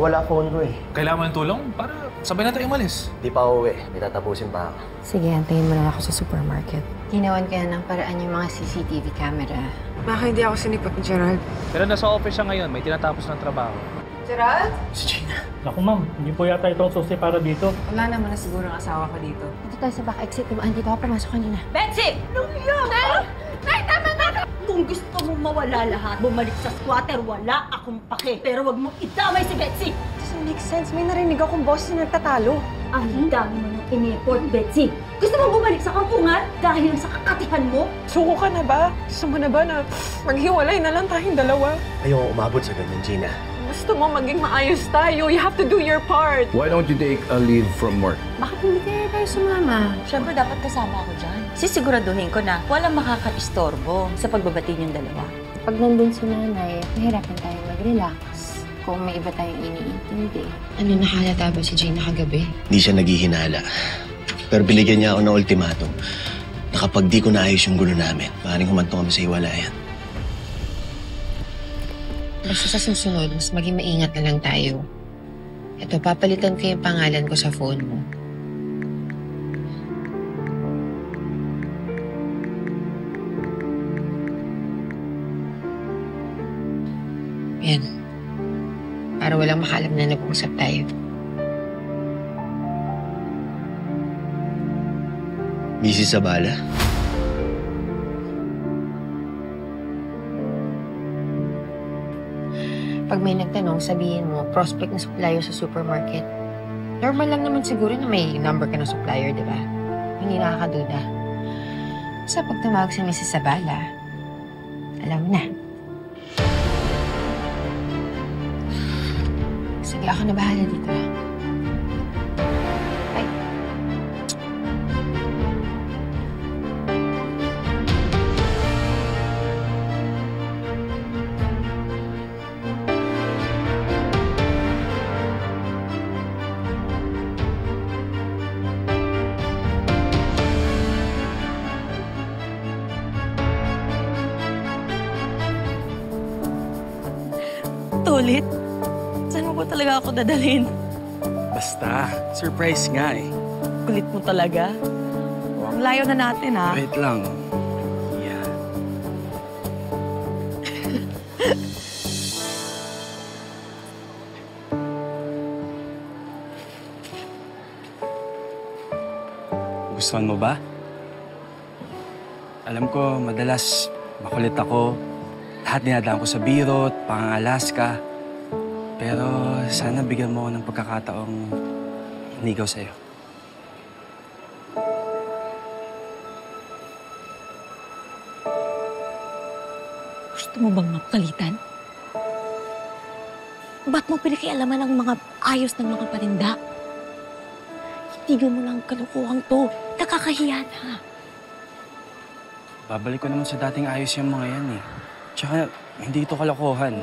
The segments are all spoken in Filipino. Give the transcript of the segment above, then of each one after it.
nawala phone ko eh. Kailangan mo ng tulong para sabay na tayo umalis. Di pa uuwi. May tatapusin pa ako. Sige, antayin mo lang ako sa supermarket. Ginawan ko yan ng paraan yung mga CCTV camera. Baka hindi ako sinipot ni Gerald. Pero nasa office siya ngayon, may tinatapos ng trabaho. Gerald? Si Gina. Naku ma'am, hindi po yata itong susi para dito. Wala naman na siguro ang asawa ko dito. Dito tayo sa back exit. Andito ako pumasok kanina. Betsy! Nay! Nay, tama na! Kung gusto mo mawala lahat, bumalik sa squatter, wala akong pake. Pero wag mong idamay si Betsy! Doesn't make sense. May narinig akong boss na nagtatalo. Ang dami mo ng in-effort, Betsy. Gusto mong bumalik sa kampungan dahil sa kakatihan mo? Suko ka na ba? Gusto mo na ba na maghiwalay na lang tayong dalawa? Ayoko umabot sa ganyan, Gina. Gusto mo maging maayos tayo. You have to do your part. Why don't you take a leave from work? Bakit hindi kaya tayo sumama? Siyempre, dapat kasama ako dyan. Sisiguraduhin ko na walang makaka-istorbo sa pagbabati niyong dalawa. Pag nandun si nanay, mahirapan tayong mag-relax. Kung may iba tayong iniintindi. Ano nahalata ba si Gina kagabi? Hindi siya naghihinala. Pero binigyan niya ako ng ultimatum na kapag di ko naayos yung gulo namin, maaaring humantong kami sa hiwalayan. Basta sa susunod, mas maging maingat na lang tayo. Ito, papalitan ko yung pangalan ko sa phone mo. Yan. Para walang makalam na nag-uusap tayo. Busy sa bala? Pag may nagtanong, sabihin mo, prospect na supplier sa supermarket. Normal lang naman siguro na may number ka ng supplier, di ba? Hindi nakakaduda. Sa pag tumawag si Mrs. Zabala, alam mo na. Sige, ako na bahala dito. Bye. Tulit? Saan mo ba talaga ako dadalhin? Basta, surprise nga eh. Kulit mo talaga. Ang layo na natin, ha? Wait lang. Yeah. Gustuhan mo ba? Alam ko, madalas makulit ako. Lahat dinadaan ko sa birot, pangangalas ka. Pero sana bigyan mo ako ng pagkakataong ligaw sa'yo. Gusto mo bang mapalitan? Ba't mo pinakialaman ang mga ayos ng mga paninda? Itigil mo lang ang kalukuhang to. Nakakahiya na. Babalik ko naman sa dating ayos yung mga yan eh. Tsaka, hindi ito kalokohan.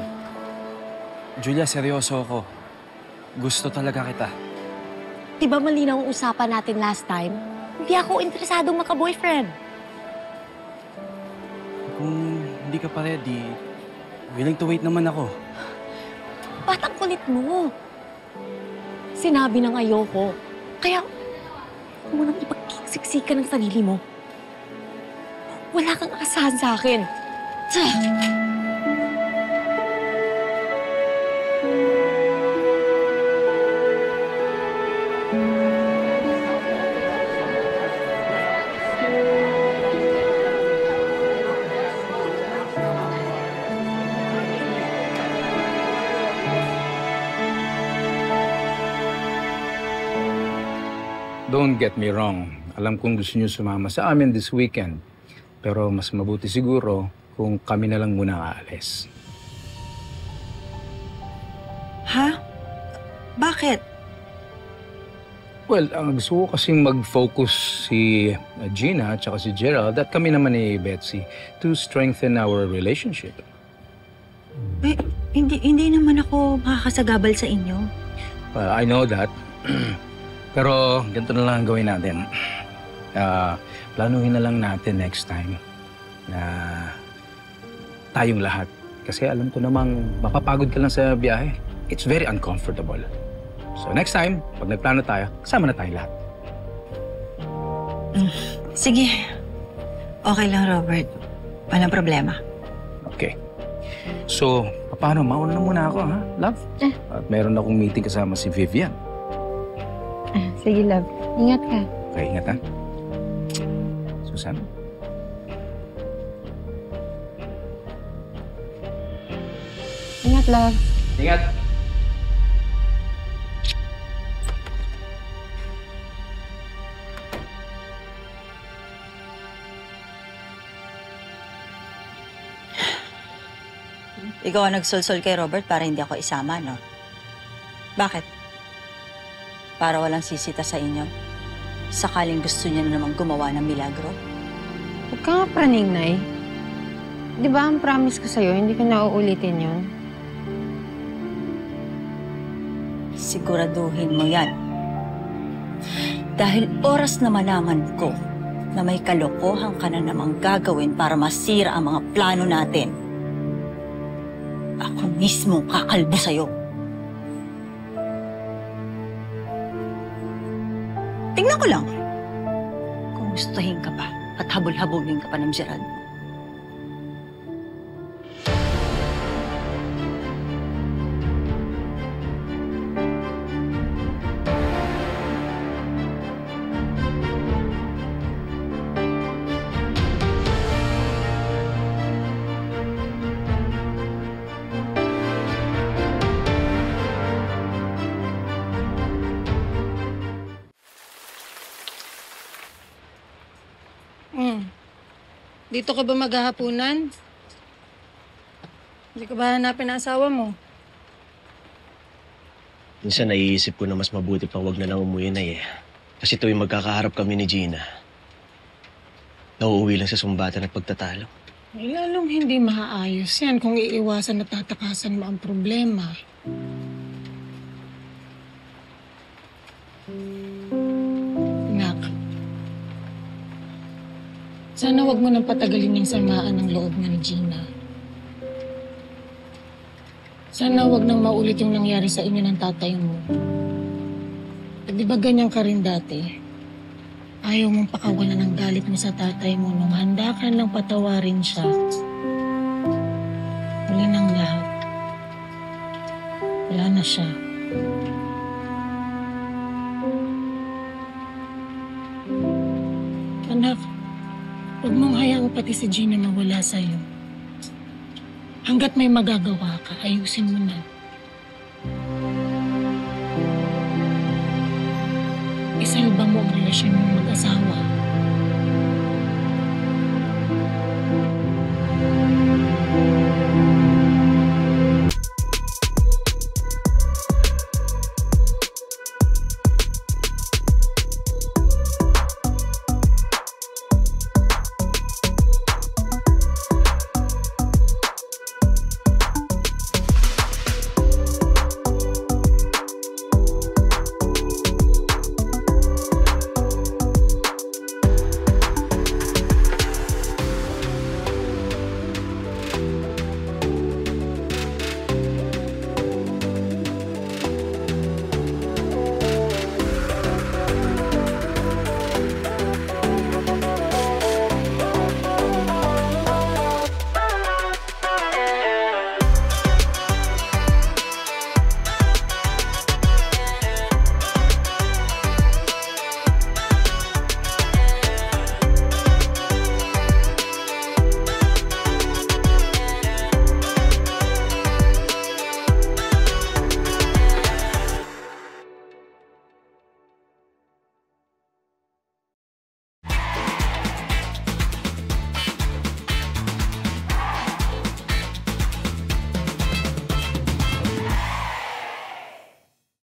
Julia, seryoso ako. Gusto talaga kita. Di ba malinaw ang usapan natin last time? Hindi ako interesadong maka-boyfriend. Kung hindi ka pa ready, willing to wait naman ako. Ba't ang kulit mo? Sinabi ng ayoko. Kaya, huwag mo nang ipagsiksikan ng sarili mo. Wala kang asahan sa akin. Don't get me wrong. Alam kong gusto niyo sumama sa amin this weekend. Pero mas mabuti siguro kung kami na lang muna aalis. Ha? Bakit? Well, ang gusto ko kasing mag-focus si Gina at saka si Gerald at kami naman ni Betsy to strengthen our relationship. Eh, hindi naman ako makakasagabal sa inyo. Well, I know that. Pero ganito na lang ang gawin natin. Planuhin na lang natin next time na tayong lahat. Kasi alam ko namang mapapagod ka lang sa biyahe. it's very uncomfortable. So next time, pag nagplano tayo, kasama na tayo lahat. Sige. Okay lang, Robert. Walang problema. Okay. So, paano? Mauna na muna ako, ha? Love? At meron akong meeting kasama si Vivian. Sige, love. Ingat ka. Okay, ingat, ha? Susan? Ingat, love. Ingat! Ikaw ang nagsulsol kay Robert para hindi ako isama, no? Bakit? Para walang sisita sa inyo? Sakaling gusto niya na namang gumawa ng milagro? Huwag ka nga praning, Nay. Di ba ang promise ko sa'yo, hindi ko na uulitin yun? Siguraduhin mo yan. Dahil oras na malaman ko na may kalokohan ka na namang gagawin para masira ang mga plano natin, ako mismo kakalbo sa'yo. Tingnan ko lang kung gustuhin ka pa at habol-habulin ka pa ng Gerald. Dito ka ba maghahapunan? Hindi ka ba hanapin ang asawa mo? Minsan naiisip ko na mas mabuti pang wag na lang umuwi na eh. Kasi tuwing magkakaharap kami ni Gina, nauuwi lang sa sumbatan at pagtatalo. Eh, lalong hindi maaayos yan kung iiwasan at tatakasan mo ang problema. Nak, sana wag mo nang patagalin yung samaan ng loob nga ni Gina. Sana wag nang maulit yung nangyari sa inyo ng tatay mo. At di ba ganyan ka rin dati? Ayaw mong pakawalan ng galit mo sa tatay mo nung handa ka lang patawarin siya. Huli ng lahat. Wala na siya. Anak, huwag mong hayaan pati si Gina mawala sa'yo. Hanggat may magagawa ka, ayusin mo na. Isalba mo ang relasyon mong mag-asawa.